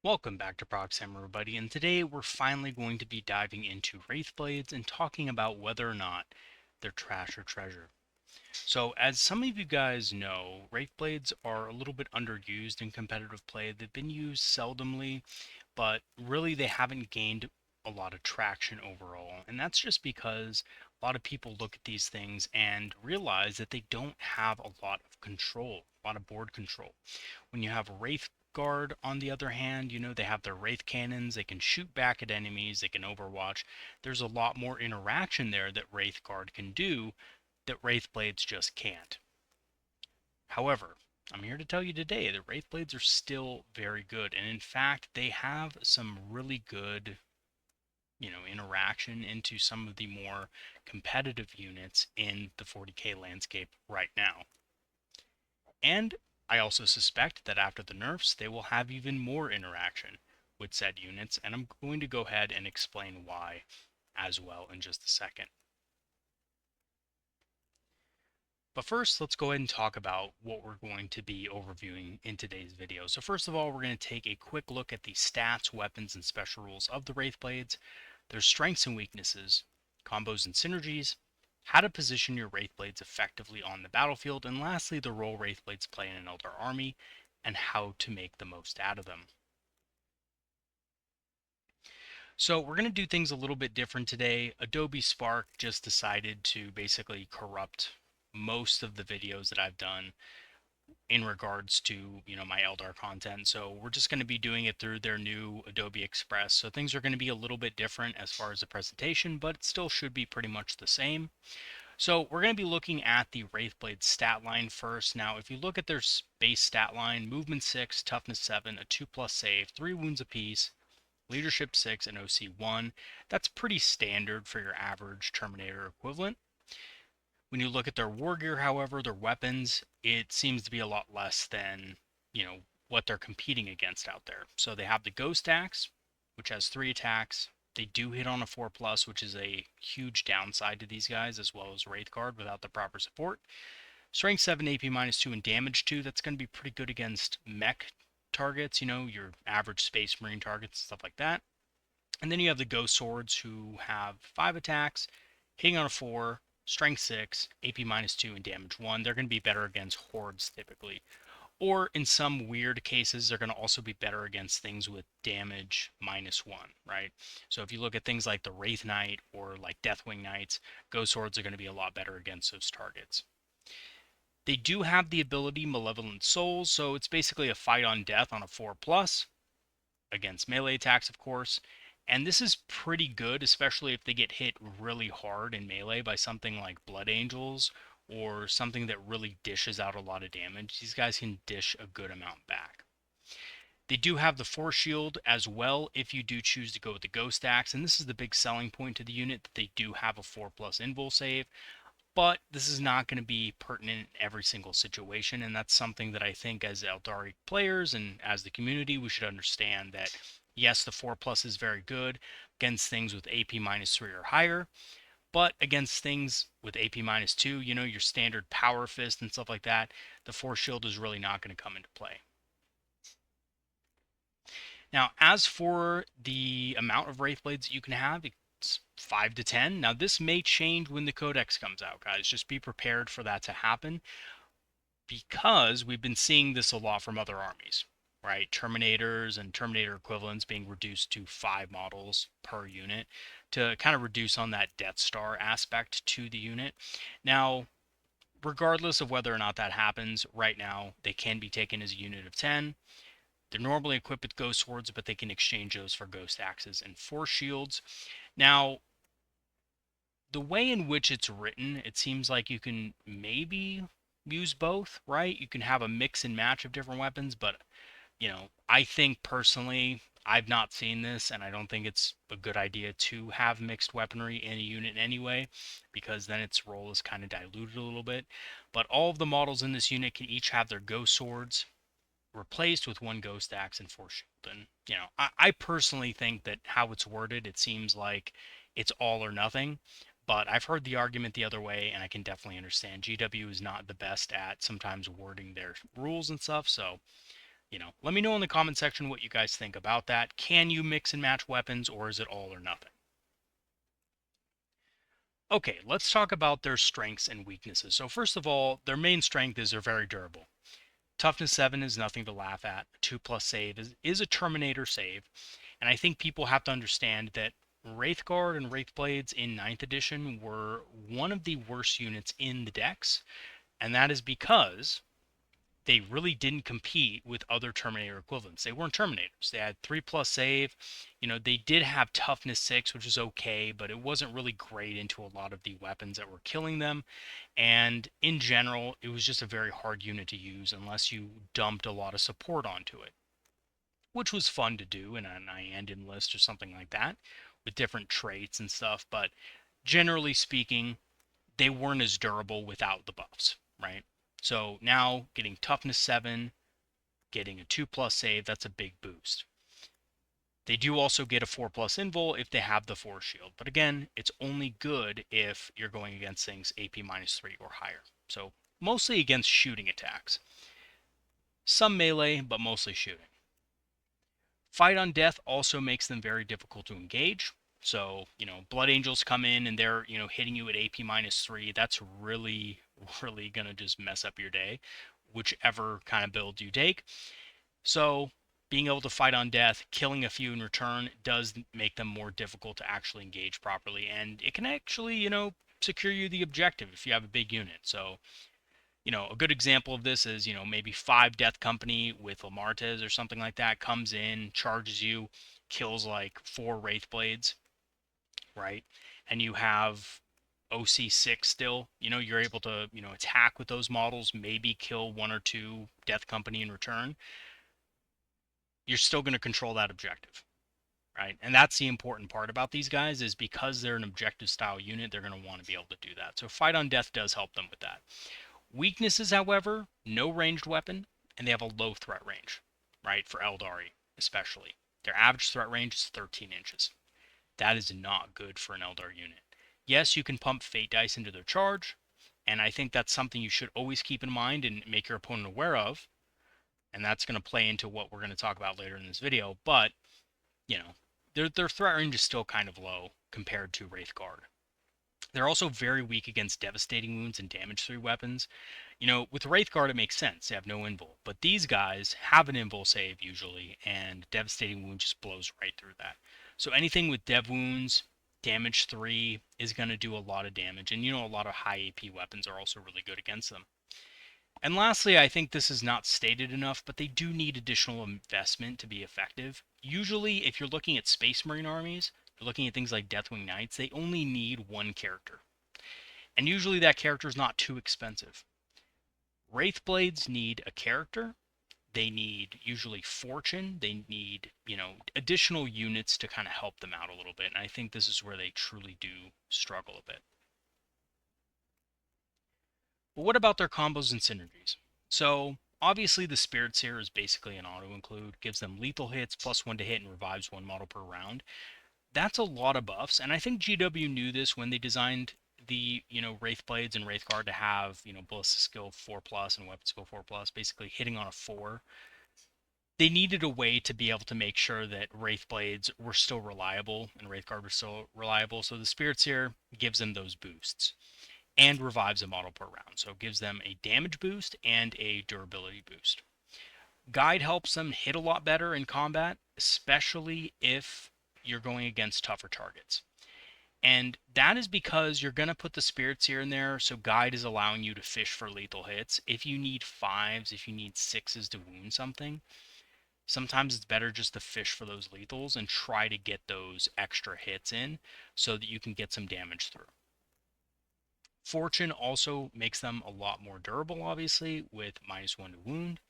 Welcome back to Proxy, everybody, and today we're finally going to be diving into Wraithblades and talking about whether or not they're trash or treasure. So, as some of you guys know, Wraithblades are a little bit underused in competitive play. They've been used seldomly, but really they haven't gained a lot of traction overall. And that's just because a lot of people look at these things and realize that they don't have a lot of control, a lot of board control. When you have Wraith Guard, on the other hand, they have their Wraith cannons, they can shoot back at enemies, they can overwatch. There's a lot more interaction there that Wraith Guard can do that Wraithblades just can't. However, I'm here to tell you today that Wraithblades are still very good, and in fact, they have some really good, interaction into some of the more competitive units in the 40k landscape right now. And I also suspect that after the nerfs, they will have even more interaction with said units, and I'm going to go ahead and explain why as well in just a second. But first, let's go ahead and talk about what we're going to be overviewing in today's video. So first of all, we're going to take a quick look at the stats, weapons, and special rules of the Wraithblades, their strengths and weaknesses, combos and synergies, how to position your Wraithblades effectively on the battlefield, and lastly, the role Wraithblades play in an Eldar army, and how to make the most out of them. So we're going to do things a little bit different today. Adobe Spark just decided to basically corrupt most of the videos that I've done in regards to, my Eldar content. So we're just going to be doing it through their new Adobe Express. So things are going to be a little bit different as far as the presentation, but it still should be pretty much the same. So we're going to be looking at the Wraithblade stat line first. Now, if you look at their base stat line, movement 6, toughness 7, a 2+ save, 3 wounds apiece, leadership 6, and OC 1. That's pretty standard for your average Terminator equivalent. When you look at their war gear, however, their weapons, it seems to be a lot less than, what they're competing against out there. So they have the Ghost Axe, which has 3 attacks. They do hit on a 4+, which is a huge downside to these guys, as well as Wraith Guard without the proper support. Strength 7, AP -2, and damage 2. That's going to be pretty good against mech targets, your average Space Marine targets, stuff like that. And then you have the Ghost Swords, who have 5 attacks, hitting on a 4, strength 6, AP -2, and damage 1. They're going to be better against hordes typically. Or in some weird cases, they're going to also be better against things with damage -1, right? So if you look at things like the Wraith Knight or like Deathwing Knights, Ghost Swords are going to be a lot better against those targets. They do have the ability Malevolent Souls, so it's basically a fight on death on a 4+, against melee attacks, of course. And this is pretty good, especially if they get hit really hard in melee by something like Blood Angels or something that really dishes out a lot of damage. These guys can dish a good amount back. They do have the Force Shield as well if you do choose to go with the Ghost Axe, and this is the big selling point to the unit, that they do have a 4+ invul save, but this is not going to be pertinent in every single situation, and that's something that I think as Aeldari players and as the community we should understand, that yes, the 4+ is very good against things with AP -3 or higher, but against things with AP -2, your standard power fist and stuff like that, the Force Shield is really not going to come into play. Now, as for the amount of Wraithblades you can have, it's 5 to 10. Now, this may change when the Codex comes out, guys. Just be prepared for that to happen, because we've been seeing this a lot from other armies, right? Terminators and Terminator equivalents being reduced to 5 models per unit to kind of reduce on that Death Star aspect to the unit. Now, regardless of whether or not that happens, right now, they can be taken as a unit of 10. They're normally equipped with Ghost Swords, but they can exchange those for Ghost Axes and Force Shields. Now, the way in which it's written, it seems like you can maybe use both, right? You can have a mix and match of different weapons, but, I think personally, I've not seen this, and I don't think it's a good idea to have mixed weaponry in a unit anyway, because then its role is kind of diluted a little bit. But all of the models in this unit can each have their Ghost Swords replaced with 1 Ghost Axe and Force Shield. And, I personally think that how it's worded, it seems like it's all or nothing. But I've heard the argument the other way, and I can definitely understand. GW is not the best at sometimes wording their rules and stuff, so Let me know in the comment section what you guys think about that. Can you mix and match weapons, or is it all or nothing? Okay, let's talk about their strengths and weaknesses. So first of all, their main strength is they're very durable. Toughness 7 is nothing to laugh at. A 2+ save is a Terminator save. And I think people have to understand that Wraithguard and Wraithblades in 9th edition were one of the worst units in the decks. And that is because they really didn't compete with other Terminator equivalents. They weren't Terminators. They had 3+ save. They did have toughness 6, which was okay, but it wasn't really great into a lot of the weapons that were killing them. And in general, it was just a very hard unit to use unless you dumped a lot of support onto it, which was fun to do in an Iandan list or something like that with different traits and stuff. But generally speaking, they weren't as durable without the buffs, right? So now getting toughness 7, getting a 2+ save, that's a big boost. They do also get a 4+ invul if they have the force shield. But again, it's only good if you're going against things AP -3 or higher. So mostly against shooting attacks. Some melee, but mostly shooting. Fight on Death also makes them very difficult to engage. So, Blood Angels come in and they're, hitting you at AP -3. That's really, really going to just mess up your day, whichever kind of build you take. So, being able to fight on Death, killing a few in return, does make them more difficult to actually engage properly. And it can actually, secure you the objective if you have a big unit. So, a good example of this is, maybe 5 Death Company with Lamartes or something like that comes in, charges you, kills like 4 Wraithblades, right? And you have OC6 still, you're able to, attack with those models, maybe kill 1 or 2 Death Company in return. You're still going to control that objective, right? And that's the important part about these guys is because they're an objective style unit, they're going to want to be able to do that. So Fight on Death does help them with that. Weaknesses, however, no ranged weapon, and they have a low threat range, right? For Aeldari, especially. Their average threat range is 13 inches. That is not good for an Eldar unit. Yes, you can pump Fate Dice into their charge, and I think that's something you should always keep in mind and make your opponent aware of, and that's going to play into what we're going to talk about later in this video, but, their threat range is still kind of low compared to Wraithguard. They're also very weak against devastating wounds and damage 3 weapons. With Wraithguard, it makes sense. They have no invul. But these guys have an invul save usually, and devastating wound just blows right through that. So anything with dev wounds, damage 3 is going to do a lot of damage. And a lot of high AP weapons are also really good against them. And lastly, I think this is not stated enough, but they do need additional investment to be effective. Usually, if you're looking at Space Marine armies, you're looking at things like Deathwing Knights, they only need 1 character. And usually that character is not too expensive. Wraithblades need a character. They need usually fortune. They need, additional units to kind of help them out a little bit. And I think this is where they truly do struggle a bit. But what about their combos and synergies? So obviously the Spirit Seer is basically an auto-include, gives them lethal hits, +1 to hit, and revives 1 model per round. That's a lot of buffs, and I think GW knew this when they designed the, Wraithblades and Wraithguard to have, Ballistic Skill 4+ and Weapon Skill 4+, basically hitting on a 4. They needed a way to be able to make sure that Wraithblades were still reliable and Wraithguard were still reliable, so the Spirit Seer gives them those boosts and revives a model per round. So it gives them a damage boost and a durability boost. Guide helps them hit a lot better in combat, especially if you're going against tougher targets. And that is because you're going to put the Spirit Seer in there, so Guide is allowing you to fish for lethal hits. If you need 5s, if you need 6s to wound something, sometimes it's better just to fish for those lethals and try to get those extra hits in so that you can get some damage through. Fortune also makes them a lot more durable, obviously, with -1 to wound.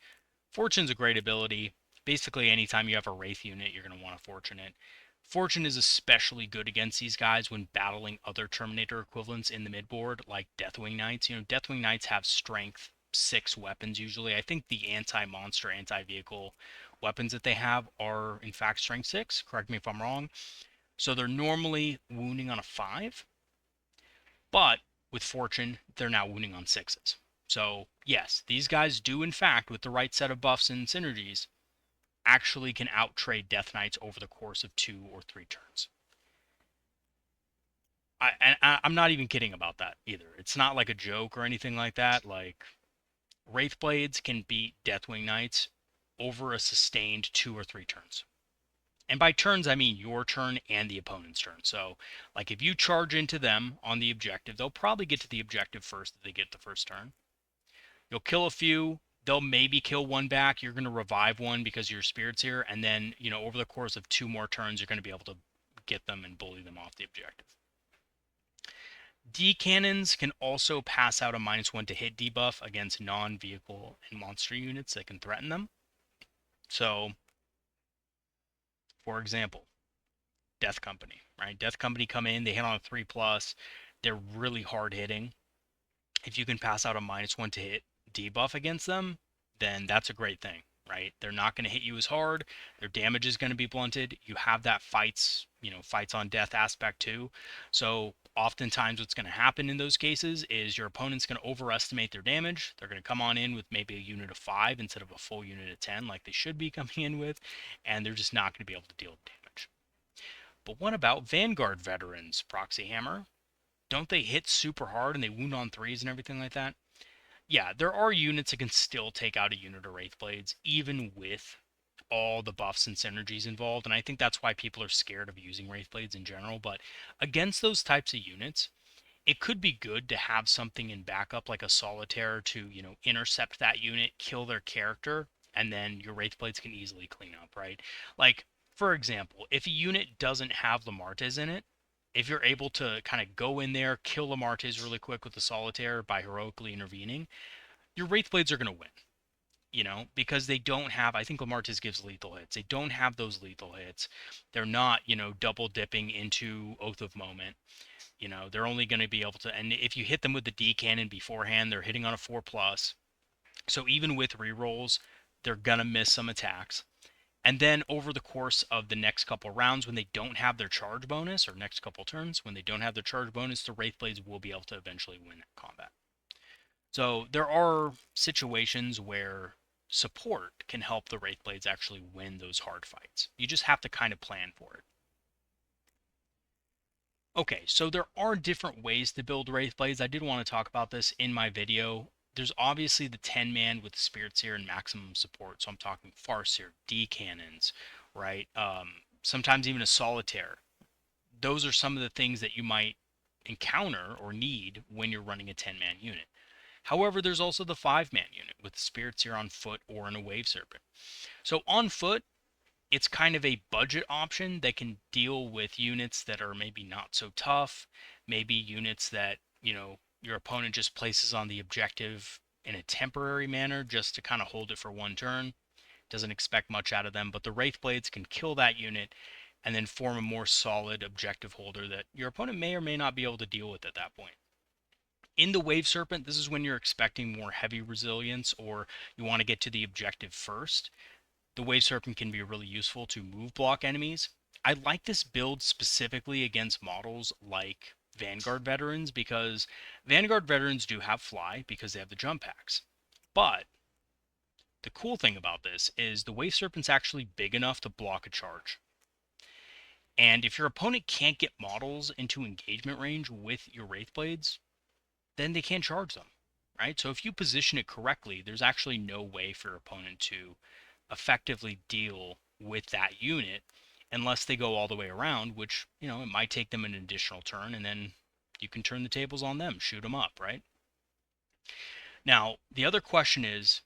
Fortune's a great ability. Basically, anytime you have a Wraith unit, you're going to want to Fortune it. Fortune is especially good against these guys when battling other Terminator equivalents in the midboard, like Deathwing Knights. Deathwing Knights have strength 6 weapons usually. I think the anti-monster, anti-vehicle weapons that they have are, in fact, strength 6. Correct me if I'm wrong. So they're normally wounding on a 5. But with Fortune, they're now wounding on 6s. So, yes, these guys do, in fact, with the right set of buffs and synergies, actually can outtrade Death Knights over the course of 2 or 3 turns. I'm not even kidding about that either. It's not like a joke or anything like that. Like, Wraithblades can beat Deathwing Knights over a sustained 2 or 3 turns. And by turns, I mean your turn and the opponent's turn. So, like, if you charge into them on the objective, they'll probably get to the objective first if they get the first turn. You'll kill a few. They'll maybe kill one back. You're going to revive one because your spirit's here. And then, over the course of 2 more turns, you're going to be able to get them and bully them off the objective. D cannons can also pass out a -1 to hit debuff against non-vehicle and monster units that can threaten them. So, for example, Death Company, right? Death Company come in, they hit on a 3+, they're really hard hitting. If you can pass out a -1 to hit debuff against them, then that's a great thing, right? They're not going to hit you as hard. Their damage is going to be blunted. You have that fights on death aspect too. So oftentimes what's going to happen in those cases is your opponent's going to overestimate their damage. They're going to come on in with maybe a unit of 5 instead of a full unit of 10 like they should be coming in with, and they're just not going to be able to deal with damage. But what about Vanguard veterans, Proxy Hammer? Don't they hit super hard and they wound on 3s and everything like that? Yeah, there are units that can still take out a unit of Wraithblades, even with all the buffs and synergies involved, and I think that's why people are scared of using Wraithblades in general, but against those types of units, it could be good to have something in backup like a Solitaire to, intercept that unit, kill their character, and then your Wraithblades can easily clean up, right? Like, for example, if a unit doesn't have Lamartes in it, if you're able to kind of go in there, kill Lamartes really quick with the Solitaire by heroically intervening, your Wraithblades are going to win, because they don't have, I think Lamartis gives lethal hits. They don't have those lethal hits. They're not, double dipping into Oath of Moment. They're only going to be able to, and if you hit them with the D cannon beforehand, they're hitting on a 4+. So even with rerolls, they're going to miss some attacks. And then over the course of the next couple rounds, when they don't have their charge bonus, or next couple turns, when they don't have their charge bonus, the Wraithblades will be able to eventually win combat. So there are situations where support can help the Wraithblades actually win those hard fights. You just have to kind of plan for it. Okay, so there are different ways to build Wraithblades. I did want to talk about this in my video. There's obviously the 10-man with Spirit Seer and maximum support. So I'm talking Farseer, D cannons, right? Sometimes even a Solitaire. Those are some of the things that you might encounter or need when you're running a 10-man unit. However, there's also the 5-man unit with the Spirit Seer on foot or in a Wave Serpent. So on foot, it's kind of a budget option that can deal with units that are maybe not so tough, maybe units that, your opponent just places on the objective in a temporary manner just to kind of hold it for one turn. Doesn't expect much out of them, but the Wraithblades can kill that unit and then form a more solid objective holder that your opponent may or may not be able to deal with at that point. In the Wave Serpent, this is when you're expecting more heavy resilience or you want to get to the objective first. The Wave Serpent can be really useful to move block enemies. I like this build specifically against models like Vanguard Veterans because Vanguard Veterans do have fly because they have the jump packs. But the cool thing about this is the Wave Serpent's actually big enough to block a charge. And if your opponent can't get models into engagement range with your Wraithblades, then they can't charge them, right? So if you position it correctly, there's actually no way for your opponent to effectively deal with that unit unless they go all the way around, which, it might take them an additional turn, and then you can turn the tables on them, shoot them up, right? Now, the other question is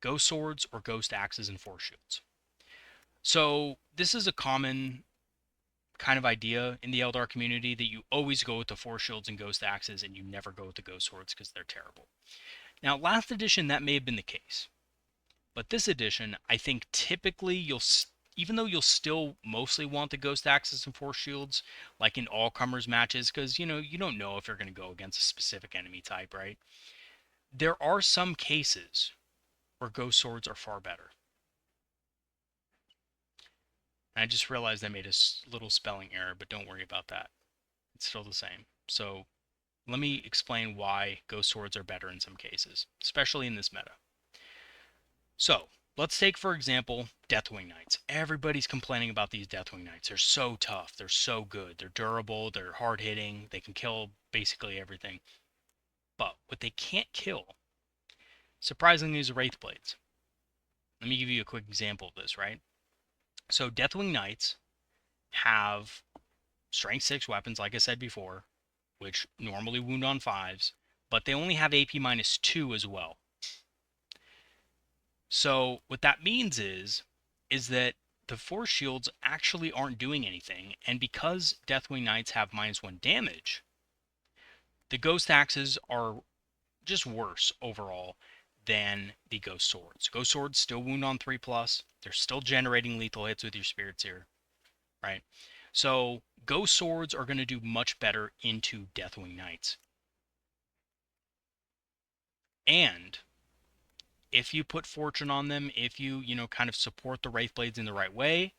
ghost swords or ghost axes and force shields. So this is a common kind of idea in the Eldar community that you always go with the force shields and ghost axes and you never go with the ghost swords because they're terrible. Now, last edition, that may have been the case. But this edition, I think typically even though you'll still mostly want the ghost axes and force shields, like in all comers matches, because, you don't know if you're going to go against a specific enemy type, right? There are some cases where ghost swords are far better. And I just realized I made a little spelling error, but don't worry about that. It's still the same. So Let me explain why Ghost Swords are better in some cases, especially in this meta. So, let's take, for example, Deathwing Knights. Everybody's complaining about these Deathwing Knights. They're so tough. They're so good. They're durable. They're hard-hitting. They can kill basically everything. But what they can't kill, surprisingly, is Wraithblades. Let me give you a quick example of this, right? So, Deathwing Knights have Strength 6 weapons, like I said before, which normally wound on 5s, but they only have AP -2 as well. So what that means is that the force shields actually aren't doing anything, and because Deathwing Knights have -1 damage, the Ghost Axes are just worse overall than the Ghost Swords. Ghost Swords still wound on 3+, they're still generating lethal hits with your spirits here, right? So Ghost Swords are going to do much better into Deathwing Knights. And if you put fortune on them, if you, kind of support the Wraithblades in the right way,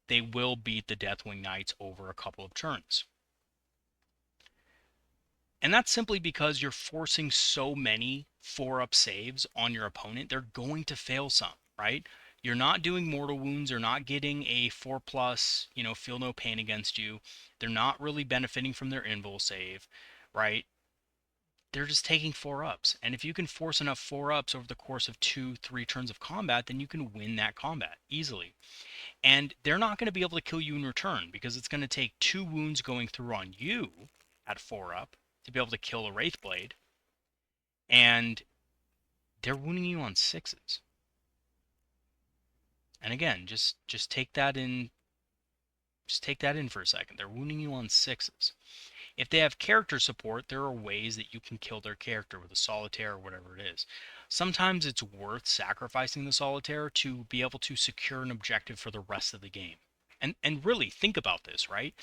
they will beat the Deathwing Knights over a couple of turns. And that's simply because you're forcing so many 4-up saves on your opponent. They're going to fail some, right? You're not doing mortal wounds. They're not getting a 4+, feel no pain against you. They're not really benefiting from their invul save, right? They're just taking 4-ups. And if you can force enough 4-ups over the course of 2-3 turns of combat, then you can win that combat easily. And they're not going to be able to kill you in return because it's going to take 2 wounds going through on you at 4-up to be able to kill a Wraithblade. And they're wounding you on 6s. And again, just take that in. Just take that in for a second. They're wounding you on 6s. If they have character support, there are ways that you can kill their character with a solitaire or whatever it is. Sometimes it's worth sacrificing the solitaire to be able to secure an objective for the rest of the game. And really think about this, right?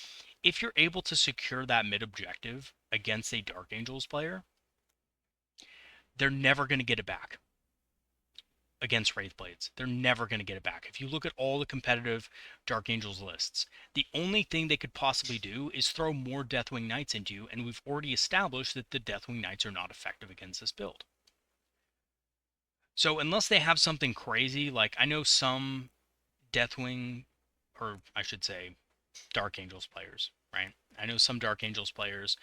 If you're able to secure that mid objective against a Dark Angels player, they're never going to get it back against Wraithblades. They're never going to get it back. If you look at all the competitive Dark Angels lists, the only thing they could possibly do is throw more Deathwing Knights into you, and we've already established that the Deathwing Knights are not effective against this build. So unless they have something crazy, like I know some Deathwing, or I should say Dark Angels players, right? I know some Dark Angels players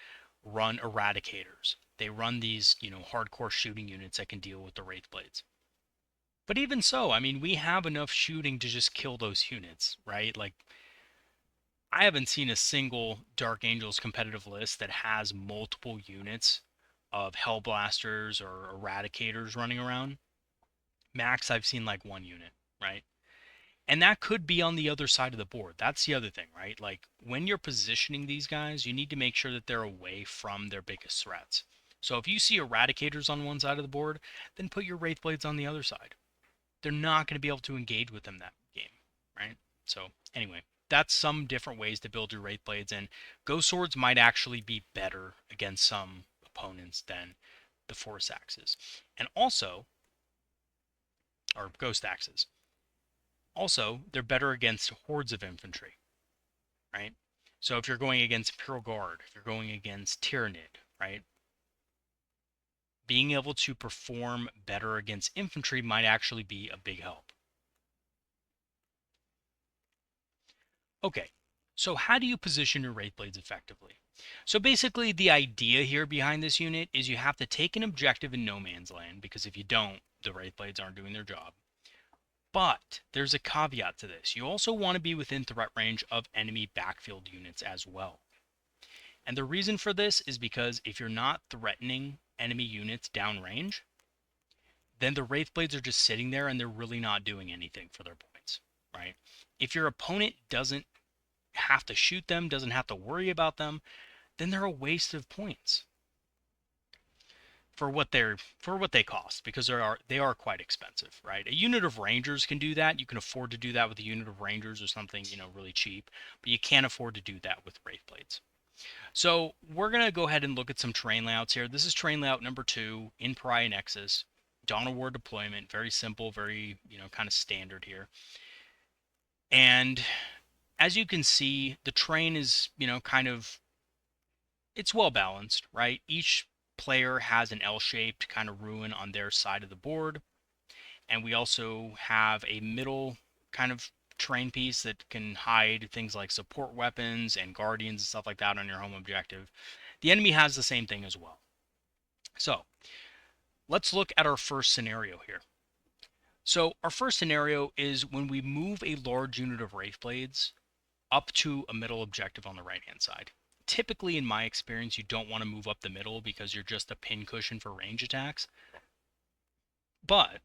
run Eradicators. They run these, hardcore shooting units that can deal with the Wraithblades. But even so, I mean, we have enough shooting to just kill those units, right? Like, I haven't seen a single Dark Angels competitive list that has multiple units of Hellblasters or Eradicators running around. Max, I've seen like 1 unit, right? And that could be on the other side of the board. That's the other thing, right? Like, when you're positioning these guys, you need to make sure that they're away from their biggest threats. So if you see Eradicators on one side of the board, then put your Wraithblades on the other side. They're not going to be able to engage with them that game, right? So anyway, that's some different ways to build your Wraithblades, and Ghost Swords might actually be better against some opponents than the Force Axes. And also, or Ghost Axes. Also, they're better against hordes of infantry, right? So if you're going against Imperial Guard, if you're going against Tyrannid, right? Being able to perform better against infantry might actually be a big help. Okay, so how do you position your Wraithblades effectively? So basically, the idea here behind this unit is you have to take an objective in no man's land, because if you don't, the Wraithblades aren't doing their job. But there's a caveat to this. You also want to be within threat range of enemy backfield units as well. And the reason for this is because if you're not threatening enemy units downrange, then the Wraithblades are just sitting there and they're really not doing anything for their points, right? If your opponent doesn't have to shoot them, doesn't have to worry about them, then they're a waste of points for what they cost, because they are quite expensive, right? A unit of Rangers can do that. You can afford to do that with a unit of Rangers or something, really cheap, but you can't afford to do that with Wraithblades. So we're going to go ahead and look at some terrain layouts here. This is terrain layout number 2 in Pariah Nexus. Dawn of War deployment, very simple, very, kind of standard here. And as you can see, the terrain is, kind of it's well balanced, right? Each player has an L-shaped kind of ruin on their side of the board, and we also have a middle kind of terrain piece that can hide things like support weapons and guardians and stuff like that on your home objective. The enemy has the same thing as well. So let's look at our first scenario here. So our first scenario is when we move a large unit of Wraithblades up to a middle objective on the right-hand side. Typically, in my experience, you don't want to move up the middle because you're just a pincushion for range attacks. But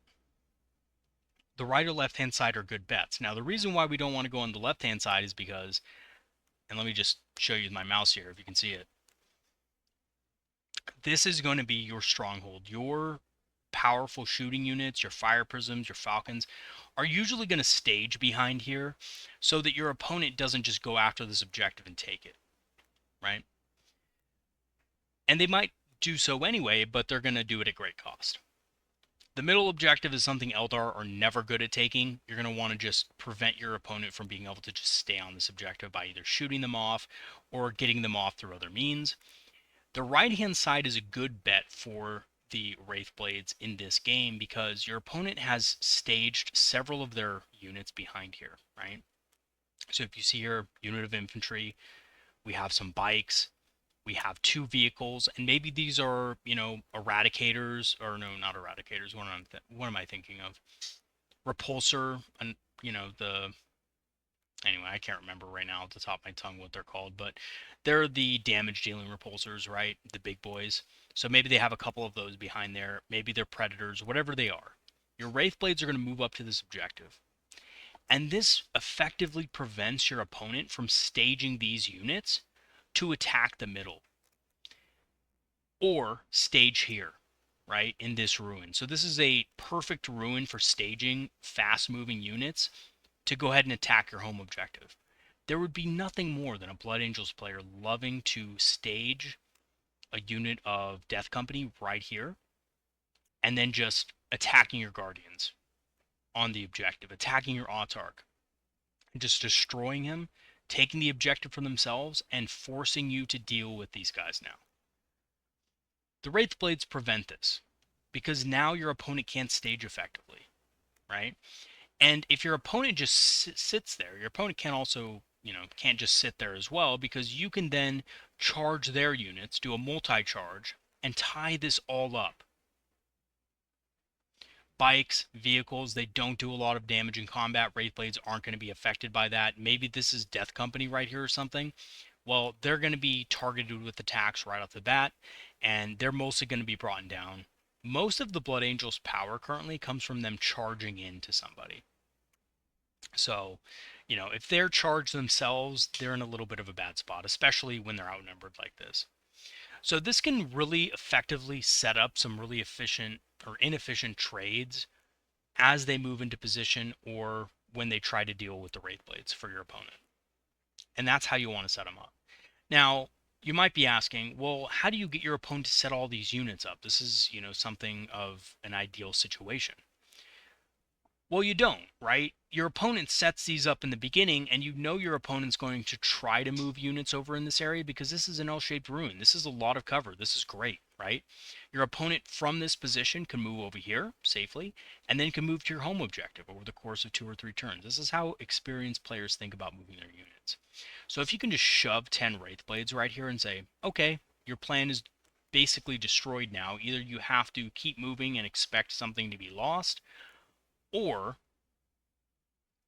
the right or left-hand side are good bets. Now, the reason why we don't want to go on the left-hand side is because, and let me just show you my mouse here if you can see it. This is going to be your stronghold. Your powerful shooting units, your fire prisms, your falcons, are usually going to stage behind here so that your opponent doesn't just go after this objective and take it, right? And they might do so anyway, but they're going to do it at great cost. The middle objective is something Eldar are never good at taking. You're going to want to just prevent your opponent from being able to just stay on this objective by either shooting them off or getting them off through other means. The right-hand side is a good bet for the Wraithblades in this game because your opponent has staged several of their units behind here, right? So if you see here, unit of infantry, we have some bikes, we have 2 vehicles, and maybe these are, eradicators, or no, not eradicators. What am I thinking of? Repulsor, and anyway, I can't remember right now off the top of my tongue what they're called, but they're the damage dealing repulsors, right? The big boys. So maybe they have a couple of those behind there. Maybe they're predators, whatever they are. Your Wraithblades are going to move up to this objective. And this effectively prevents your opponent from staging these units to attack the middle or stage here, right, in this ruin. So this is a perfect ruin for staging fast-moving units to go ahead and attack your home objective. There would be nothing more than a Blood Angels player loving to stage a unit of Death Company right here and then just attacking your Guardians on the objective, attacking your Autarch, and just destroying him, taking the objective for themselves, and forcing you to deal with these guys now. The Wraithblades prevent this because now your opponent can't stage effectively, right? And if your opponent just sits there, your opponent can also, can't just sit there as well, because you can then charge their units, do a multi-charge, and tie this all up. Bikes, vehicles, they don't do a lot of damage in combat. Wraithblades aren't going to be affected by that. Maybe this is Death Company right here or something. Well, they're going to be targeted with attacks right off the bat, and they're mostly going to be brought down. Most of the Blood Angels' power currently comes from them charging into somebody. So, if they're charged themselves, they're in a little bit of a bad spot, especially when they're outnumbered like this. So this can really effectively set up some really efficient or inefficient trades as they move into position or when they try to deal with the Wraithblades for your opponent. And that's how you want to set them up. Now, you might be asking, well, how do you get your opponent to set all these units up? This is, something of an ideal situation. Well, you don't, right? Your opponent sets these up in the beginning, and you know your opponent's going to try to move units over in this area because this is an L-shaped ruin. This is a lot of cover. This is great, right? Your opponent from this position can move over here safely, and then can move to your home objective over the course of 2 or 3 turns. This is how experienced players think about moving their units. So if you can just shove 10 Wraithblades right here and say, okay, your plan is basically destroyed now. Either you have to keep moving and expect something to be lost, or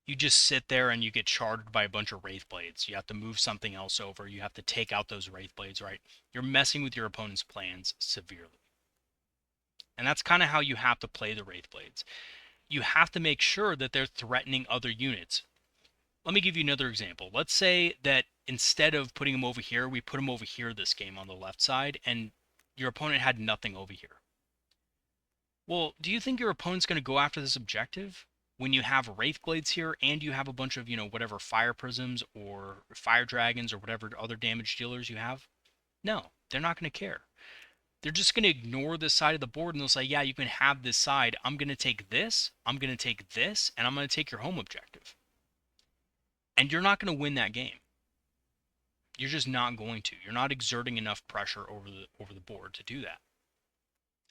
you just sit there and you get charged by a bunch of Wraithblades. You have to move something else over. You have to take out those Wraithblades, right? You're messing with your opponent's plans severely. And that's kind of how you have to play the Wraithblades. You have to make sure that they're threatening other units. Let me give you another example. Let's say that instead of putting them over here, we put them over here this game on the left side, and your opponent had nothing over here. Well, do you think your opponent's going to go after this objective when you have Wraithblades here and you have a bunch of, whatever fire prisms or fire dragons or whatever other damage dealers you have? No, they're not going to care. They're just going to ignore this side of the board, and they'll say, yeah, you can have this side. I'm going to take this, I'm going to take this, and I'm going to take your home objective. And you're not going to win that game. You're just not going to. You're not exerting enough pressure over the board to do that.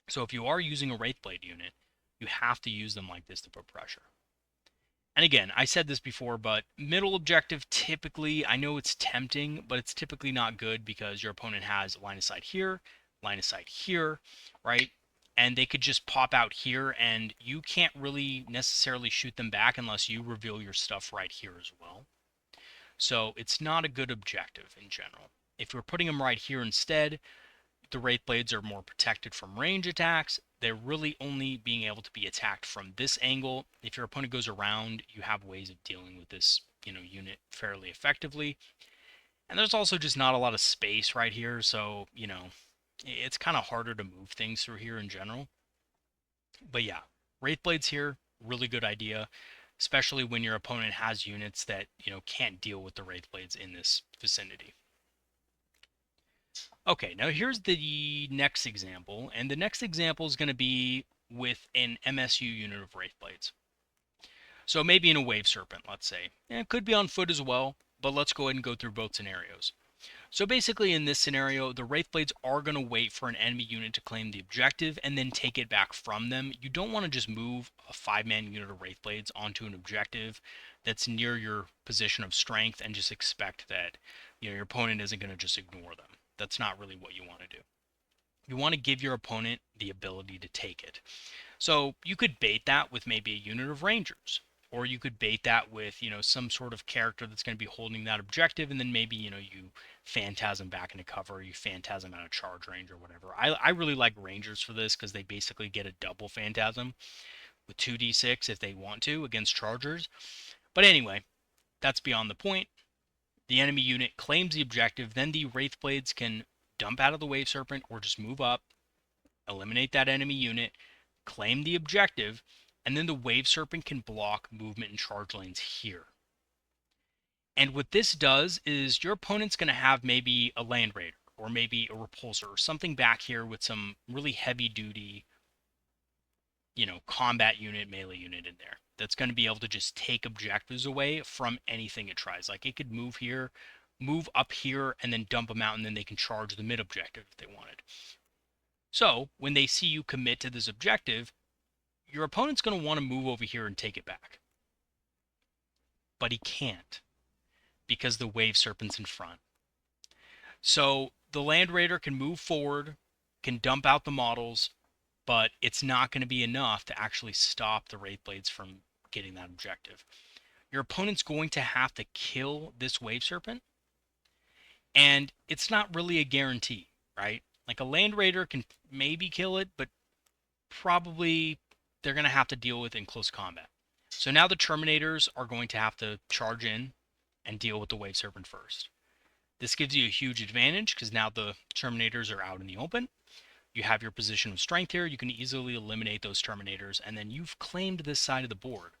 So if you are using a Wraithblade unit, you have to use them like this to put pressure. And again, I said this before, but middle objective typically, I know it's tempting, but it's typically not good because your opponent has line of sight here, line of sight here, right? And they could just pop out here, and you can't really necessarily shoot them back unless you reveal your stuff right here as well. So it's not a good objective in general. If you're putting them right here instead, the Wraithblades are more protected from range attacks. They're really only being able to be attacked from this angle. If your opponent goes around, you have ways of dealing with this, unit fairly effectively. And there's also just not a lot of space right here, so, it's kind of harder to move things through here in general. But yeah, Wraithblades here, really good idea, especially when your opponent has units that, can't deal with the Wraithblades in this vicinity. Okay, now here's the next example, and the next example is going to be with an MSU unit of Wraithblades. So maybe in a Wave Serpent, let's say. It could be on foot as well, but let's go ahead and go through both scenarios. So basically in this scenario, the Wraithblades are going to wait for an enemy unit to claim the objective and then take it back from them. You don't want to just move a 5-man unit of Wraithblades onto an objective that's near your position of strength and just expect that your opponent isn't going to just ignore them. That's not really what you want to do. You want to give your opponent the ability to take it. So you could bait that with maybe a unit of Rangers, or you could bait that with, some sort of character that's going to be holding that objective, and then maybe, you phantasm back into cover, you phantasm out of charge range or whatever. I really like Rangers for this because they basically get a double phantasm with 2d6 if they want to against chargers. But anyway, that's beyond the point. The enemy unit claims the objective, then the Wraithblades can dump out of the Wave Serpent or just move up, eliminate that enemy unit, claim the objective, and then the Wave Serpent can block movement and charge lanes here. And what this does is your opponent's going to have maybe a Land Raider or maybe a Repulsor or something back here with some really heavy duty, combat unit, melee unit in there that's going to be able to just take objectives away from anything it tries. Like it could move here, move up here, and then dump them out, and then they can charge the mid objective if they wanted. So when they see you commit to this objective, your opponent's going to want to move over here and take it back. But he can't because the Wave Serpent's in front. So the Land Raider can move forward, can dump out the models, but it's not going to be enough to actually stop the Wraithblades from getting that objective. Your opponent's going to have to kill this Wave Serpent, and it's not really a guarantee, right? Like a Land Raider can maybe kill it, but probably they're going to have to deal with it in close combat. So now the Terminators are going to have to charge in and deal with the Wave Serpent first. This gives you a huge advantage because now the Terminators are out in the open. You have your position of strength here. You can easily eliminate those Terminators, and then you've claimed this side of the board.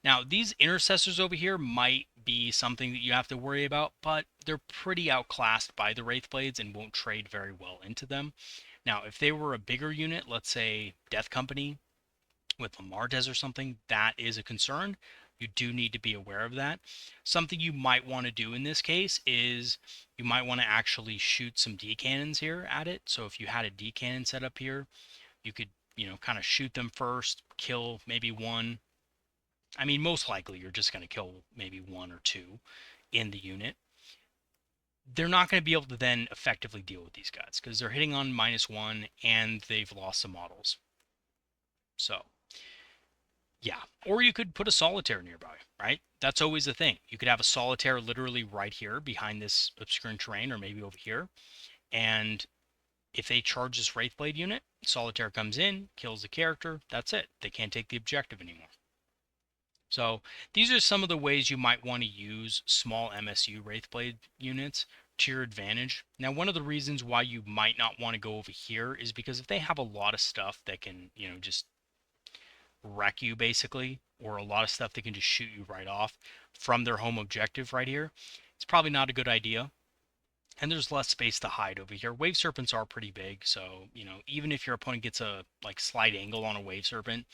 Now, these Intercessors over here might be something that you have to worry about, but they're pretty outclassed by the Wraithblades and won't trade very well into them. Now, if they were a bigger unit, let's say Death Company with Lamartez or something, that is a concern. You do need to be aware of that. Something you might want to do in this case is you might want to actually shoot some D-cannons here at it. So if you had a D-cannon set up here, you could, kind of shoot them first, kill maybe one. I mean, most likely you're just going to kill maybe one or two in the unit. They're not going to be able to then effectively deal with these guys because they're hitting on -1 and they've lost some models. So yeah, or you could put a solitaire nearby, right? That's always the thing. You could have a solitaire literally right here behind this obscuring terrain or maybe over here. And if they charge this Wraithblade unit, solitaire comes in, kills the character, that's it. They can't take the objective anymore. So these are some of the ways you might want to use small MSU Wraithblade units to your advantage. Now, one of the reasons why you might not want to go over here is because if they have a lot of stuff that can, just wreck you basically, or a lot of stuff that can just shoot you right off from their home objective right here, it's probably not a good idea. And there's less space to hide over here. Wave Serpents are pretty big, so, even if your opponent gets a, slight angle on a Wave Serpent,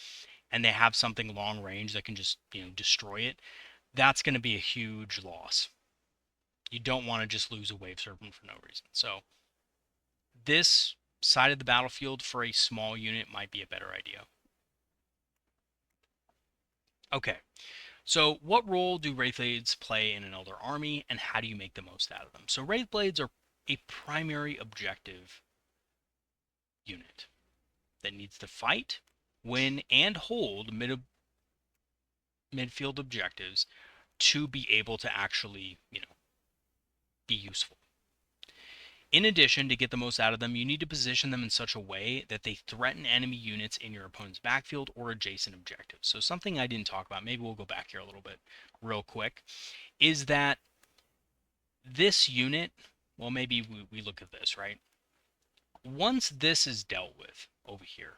and they have something long range that can just, destroy it, that's going to be a huge loss. You don't want to just lose a wave serpent for no reason. So this side of the battlefield for a small unit might be a better idea. Okay, so what role do Wraithblades play in an Eldar army, and how do you make the most out of them? So Wraithblades are a primary objective unit that needs to fight, win, and hold midfield objectives to be able to actually, be useful. In addition, to get the most out of them, you need to position them in such a way that they threaten enemy units in your opponent's backfield or adjacent objectives. So something I didn't talk about, maybe we'll go back here a little bit real quick, is that this unit, well, maybe we look at this, right? Once this is dealt with over here,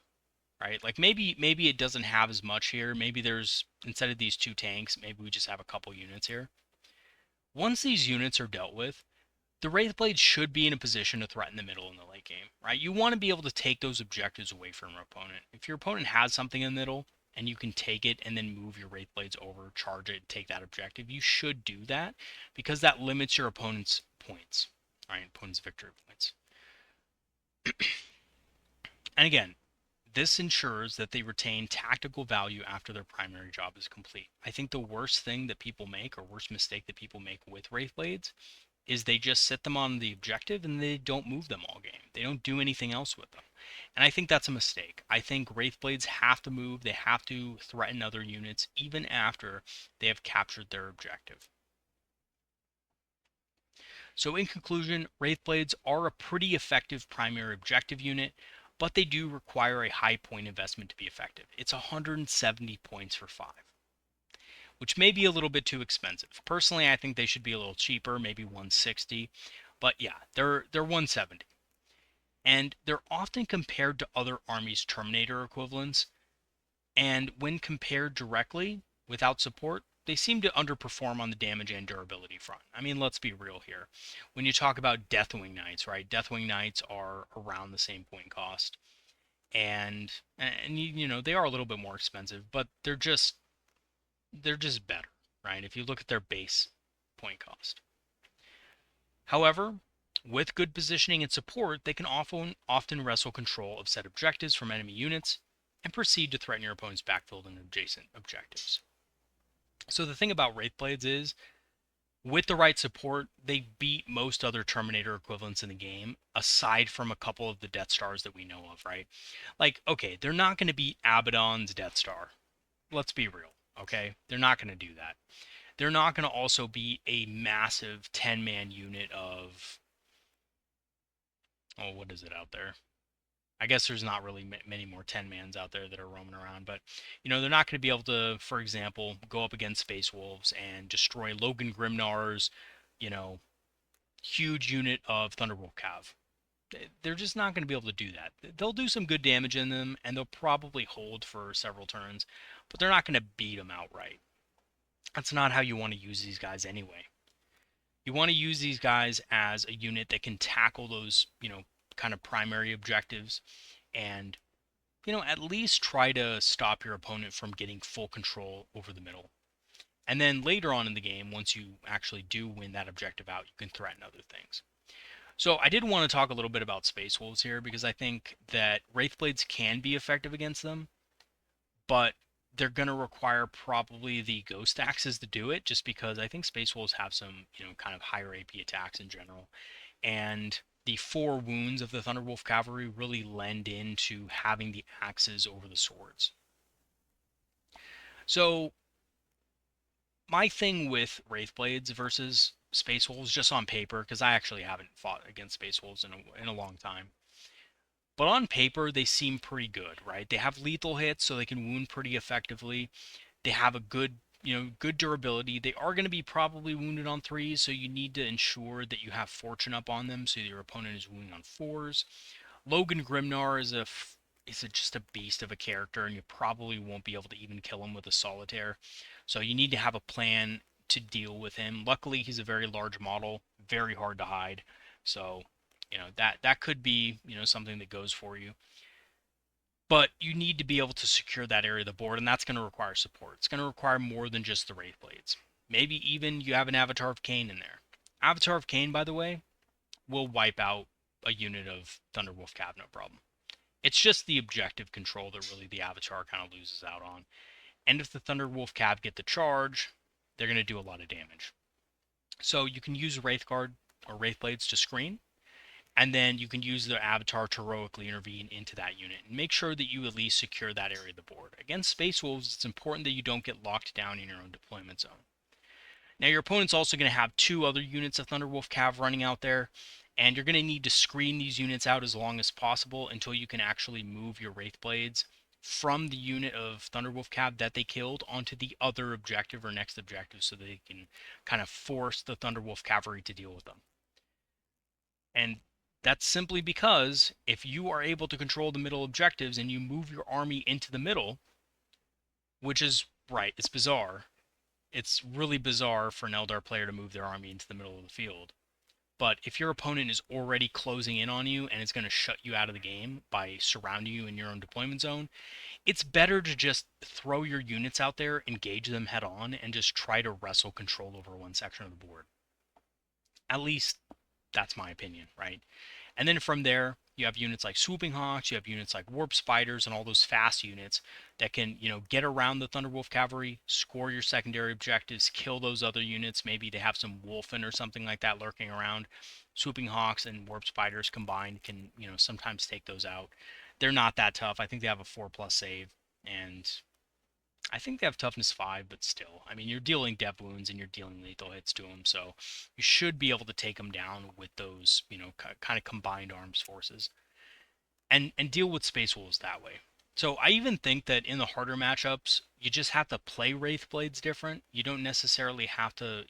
right? Like maybe it doesn't have as much here. Maybe there's, instead of these 2 tanks, maybe we just have a couple units here. Once these units are dealt with, the Wraithblade should be in a position to threaten the middle in the late game, right? You want to be able to take those objectives away from your opponent. If your opponent has something in the middle and you can take it and then move your Wraithblades over, charge it, take that objective, you should do that because that limits your opponent's points, right? Opponent's victory points. And again, this ensures that they retain tactical value after their primary job is complete. I think the worst thing that people make, or worst mistake that people make with Wraithblades, is they just sit them on the objective and they don't move them all game. They don't do anything else with them. And I think that's a mistake. I think Wraithblades have to move, they have to threaten other units even after they have captured their objective. So in conclusion, Wraithblades are a pretty effective primary objective unit, but they do require a high point investment to be effective. It's 170 points for 5, which may be a little bit too expensive. Personally, I think they should be a little cheaper, maybe 160, but yeah, they're 170. And they're often compared to other armies' Terminator equivalents, and when compared directly without support, they seem to underperform on the damage and durability front. I mean, let's be real here. When you talk about Deathwing Knights, right? Deathwing Knights are around the same point cost, and they are a little bit more expensive, but they're just better, right? If you look at their base point cost. However, with good positioning and support, they can often wrestle control of set objectives from enemy units and proceed to threaten your opponent's backfield and adjacent objectives. So the thing about Wraithblades is, with the right support, they beat most other Terminator equivalents in the game, aside from a couple of the Death Stars that we know of, right? Like, okay, they're not going to beat Abaddon's Death Star. Let's be real, okay? They're not going to do that. They're not going to also beat a massive 10-man unit of, oh, what is it out there? I guess there's not really many more 10-mans out there that are roaming around, but they're not going to be able to, for example, go up against Space Wolves and destroy Logan Grimnar's, huge unit of Thunderbolt Cav. They're just not going to be able to do that. They'll do some good damage in them, and they'll probably hold for several turns, but they're not going to beat them outright. That's not how you want to use these guys anyway. You want to use these guys as a unit that can tackle those, kind of primary objectives and, at least try to stop your opponent from getting full control over the middle. And then later on in the game, once you actually do win that objective out, you can threaten other things. So I did want to talk a little bit about Space Wolves here because I think that Wraithblades can be effective against them, but they're going to require probably the Ghost Axes to do it, just because I think Space Wolves have some, kind of higher AP attacks in general. And the 4 wounds of the Thunderwolf Cavalry really lend into having the axes over the swords. So my thing with Wraithblades versus Space Wolves, just on paper, because I actually haven't fought against Space Wolves in a long time, but on paper they seem pretty good, right? They have lethal hits, so they can wound pretty effectively. They have a good good durability. They are going to be probably wounded on 3s, so you need to ensure that you have fortune up on them so your opponent is wounded on 4s. Logan Grimnar is just a beast of a character, and you probably won't be able to even kill him with a solitaire. So you need to have a plan to deal with him. Luckily, he's a very large model, very hard to hide. So, that could be, something that goes for you. But you need to be able to secure that area of the board, and that's going to require support. It's going to require more than just the Wraithblades. Maybe even you have an Avatar of Cain in there. Avatar of Cain, by the way, will wipe out a unit of Thunderwolf Cav, no problem. It's just the objective control that really the Avatar kind of loses out on. And if the Thunderwolf Cav get the charge, they're going to do a lot of damage. So you can use Wraithguard or Wraithblades to screen, and then you can use the Avatar to heroically intervene into that unit and make sure that you at least secure that area of the board. Against Space Wolves, it's important that you don't get locked down in your own deployment zone. Now your opponent's also going to have 2 other units of Thunderwolf Cav running out there, and you're going to need to screen these units out as long as possible until you can actually move your Wraithblades from the unit of Thunderwolf Cav that they killed onto the other objective or next objective so they can kind of force the Thunderwolf Cavalry to deal with them. And that's simply because if you are able to control the middle objectives and you move your army into the middle, which is right, it's bizarre. It's really bizarre for an Eldar player to move their army into the middle of the field. But if your opponent is already closing in on you and is going to shut you out of the game by surrounding you in your own deployment zone, it's better to just throw your units out there, engage them head on, and just try to wrestle control over one section of the board. At least that's my opinion, right? And then from there, you have units like Swooping Hawks, you have units like Warp Spiders, and all those fast units that can, get around the Thunderwolf Cavalry, score your secondary objectives, kill those other units. Maybe they have some Wolfen or something like that lurking around. Swooping Hawks and Warp Spiders combined can, sometimes take those out. They're not that tough. I think they have a 4+ save, and I think they have toughness 5, but still. I mean, you're dealing death wounds and you're dealing lethal hits to them, so you should be able to take them down with those, kind of combined arms forces. And deal with Space Wolves that way. So I even think that in the harder matchups, you just have to play Wraithblades different. You don't necessarily have to,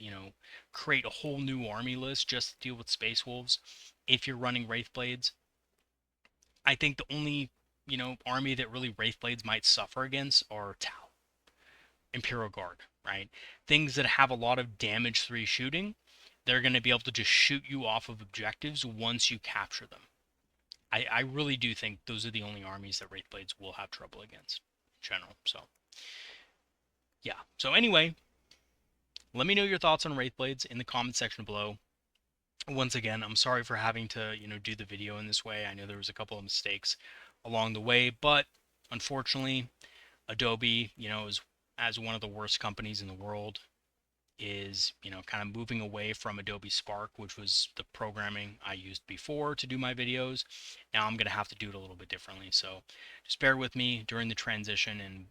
create a whole new army list just to deal with Space Wolves if you're running Wraithblades. I think the only, army that really Wraithblades might suffer against are Tau. Imperial Guard, right? Things that have a lot of damage 3 shooting, they're going to be able to just shoot you off of objectives once you capture them. I really do think those are the only armies that Wraithblades will have trouble against in general. So, yeah. So anyway, let me know your thoughts on Wraithblades in the comment section below. Once again, I'm sorry for having to, do the video in this way. I know there was a couple of mistakes along the way, but unfortunately, Adobe, is as one of the worst companies in the world, is, kind of moving away from Adobe Spark, which was the programming I used before to do my videos. Now I'm going to have to do it a little bit differently. So just bear with me during the transition, and,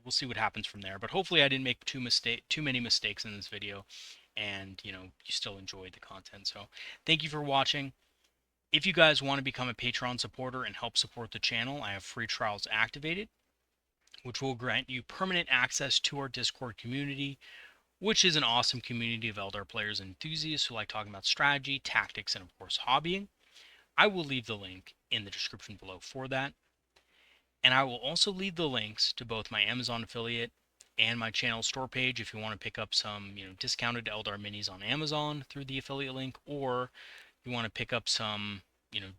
we'll see what happens from there. But hopefully I didn't make too many mistakes in this video, and, you still enjoyed the content. So thank you for watching. If you guys want to become a Patreon supporter and help support the channel, I have free trials activated, which will grant you permanent access to our Discord community, which is an awesome community of Eldar players and enthusiasts who like talking about strategy, tactics, and of course hobbying. I will leave the link in the description below for that. And I will also leave the links to both my Amazon affiliate and my channel store page if you want to pick up some, discounted Eldar minis on Amazon through the affiliate link, or you want to pick up some,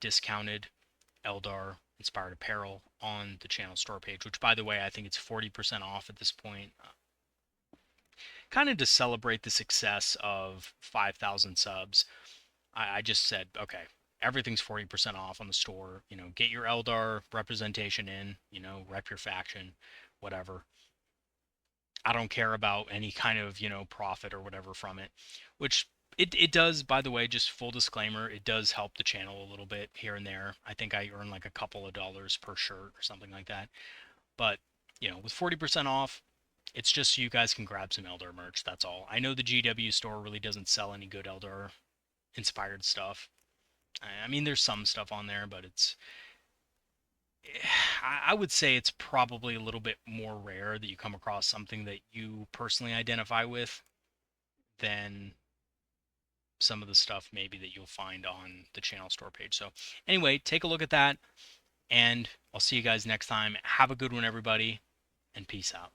discounted Eldar inspired apparel on the channel store page, which, by the way, I think it's 40% off at this point. Kind of to celebrate the success of 5,000 subs, I just said, okay, everything's 40% off on the store. Get your Eldar representation in, rep your faction, whatever. I don't care about any kind of, profit or whatever from it, which it does, by the way, just full disclaimer, it does help the channel a little bit here and there. I think I earn like a couple of dollars per shirt or something like that. But, with 40% off, it's just so you guys can grab some Eldar merch, that's all. I know the GW store really doesn't sell any good Eldar inspired stuff. I mean, there's some stuff on there, but I would say it's probably a little bit more rare that you come across something that you personally identify with than some of the stuff maybe that you'll find on the channel store page. So anyway, take a look at that, and I'll see you guys next time. Have a good one, everybody, and peace out.